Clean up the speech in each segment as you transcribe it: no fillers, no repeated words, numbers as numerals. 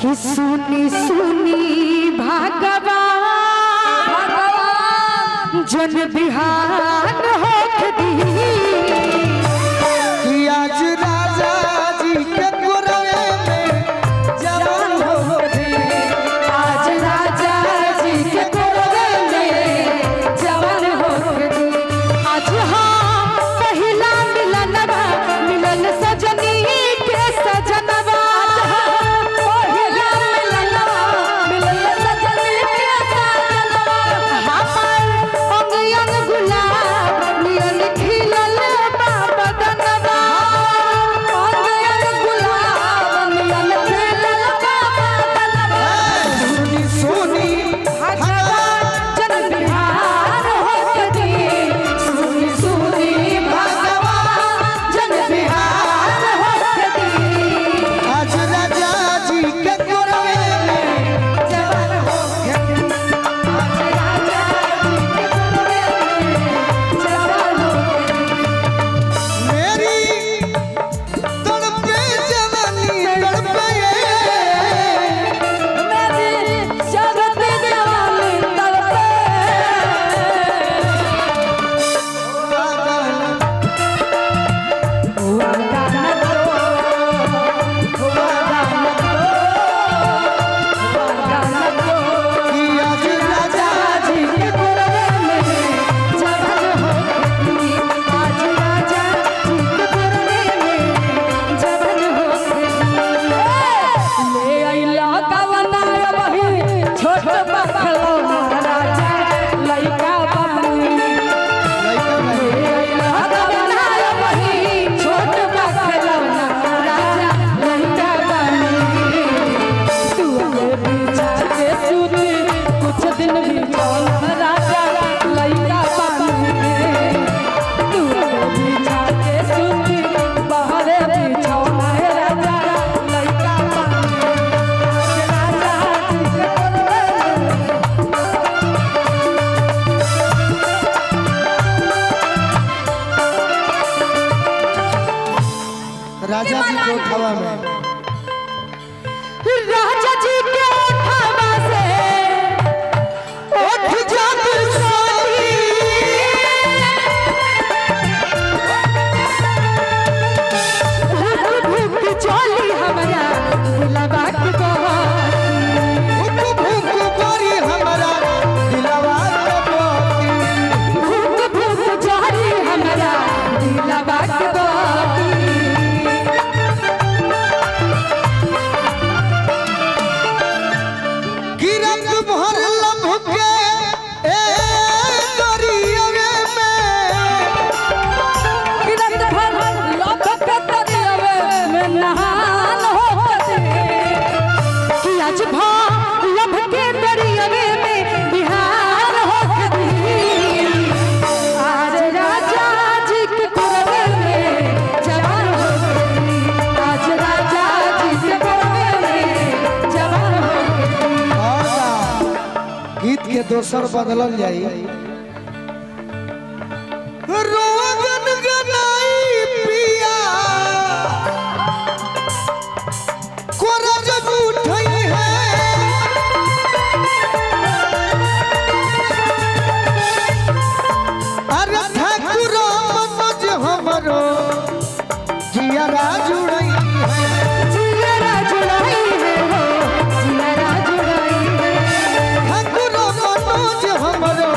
कि सुनी सुनी भगवान जन बिहान होख दी कि आज राजा जी के कोरवे में जवान होख दी। आज राजा जी के कोरवे में जवान होख दी। आज हाँ पहला मिलनवा मिलन सजनी के सजनवा राजा जी को उठावा में राजा जी के उठावा से उठ जात सोनी भूख भूख चली हमारा दिलवा के भूख भूख करी हमारा दिलवा के भूख भूख चली हमारा दिलवा के गीत के दोसर बदलल जाई रोगन गनाई पिया कोरा जब उठई है अरे ठाकुर मनोज हमरो जिया जुड़ई है जिया जुड़ई है हो जिया जुड़ई है ठाकुर मनोज हमरो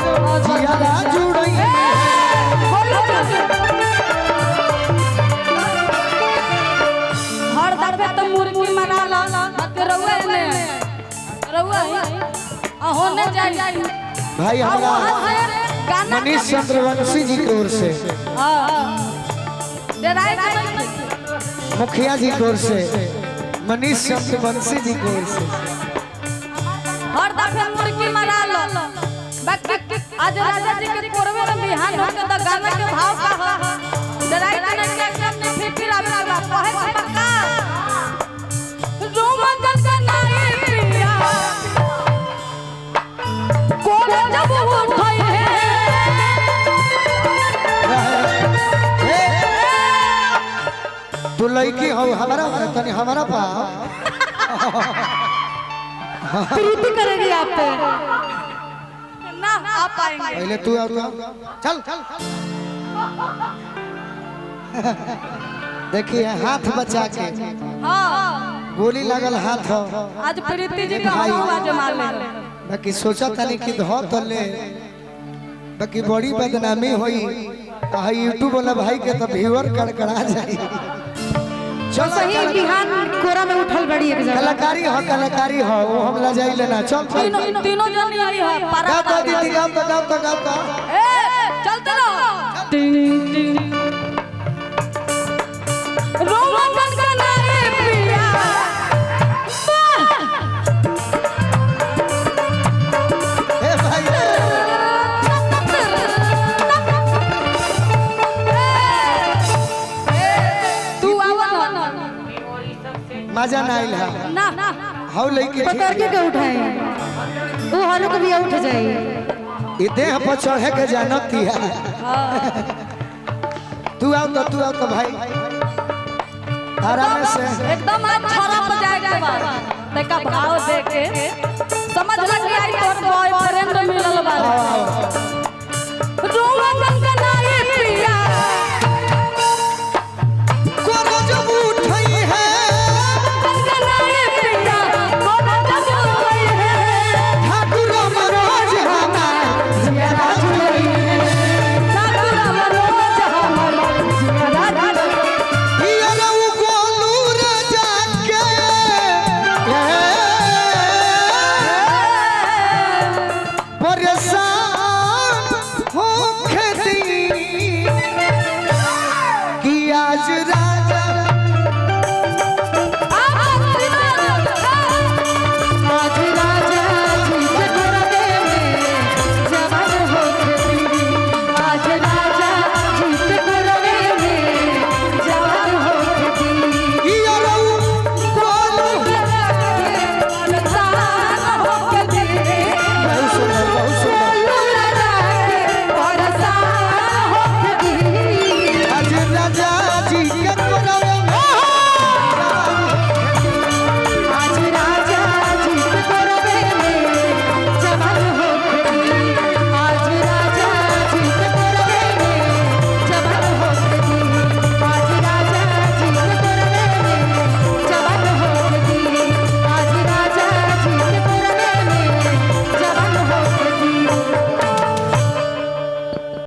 जिया जुड़ई है हर दफे तो मुर्गी मना ला रउआ ने रउआ होने जाई भाई हमारा मनीष चंद्रवंशी जी की ओर से मुखिया जी की ओर से मनीष चंद्रवंशी जी की ओर से हर दफे मुर्गी मना लो आज राजा जी के कोरवे में बिहान होके तो गाना के भाव का डराई नहीं के एकदम नहीं फिर आवे कहे पक्का रोमन का नाई पिया कोरा जब उठई है तू लड़की हो हमारा तनी हमारा पा प्रीति करेगी आप पे ना आप पाएंगे पहले तू आओ चल देखिए हाथ बचा के हाँ गोली लगल हाथ हो आज प्रीति जी का हम आज मार ले बाकी सोचा तनी कि धो तो ले बाकी बड़ी बदनामी होई कहा यूट्यूब वाला भाई के तो व्यूअर कड़कड़ा जाई चल सही बिहान कोरा में उठल बड़ी एक जगह कलाकारी हो वो हम ला जाई लेना चल तीनों जन आई है गाओ तो दीदी गाओ ए चलते रहो टिंग टिंग रोमन गनाए पिया ए भाई तू आवा ना मजा ना आइल है ना हाउ लइके पकड़ के उठाए वो हालो कभी उठ जाए ई देह पर चढ़े के जानती है तू आओ तो भाई आराम से एकदम आज छोरा पर जाए के बाद देखा भाव दे के समझ लग गया आई तोर बॉय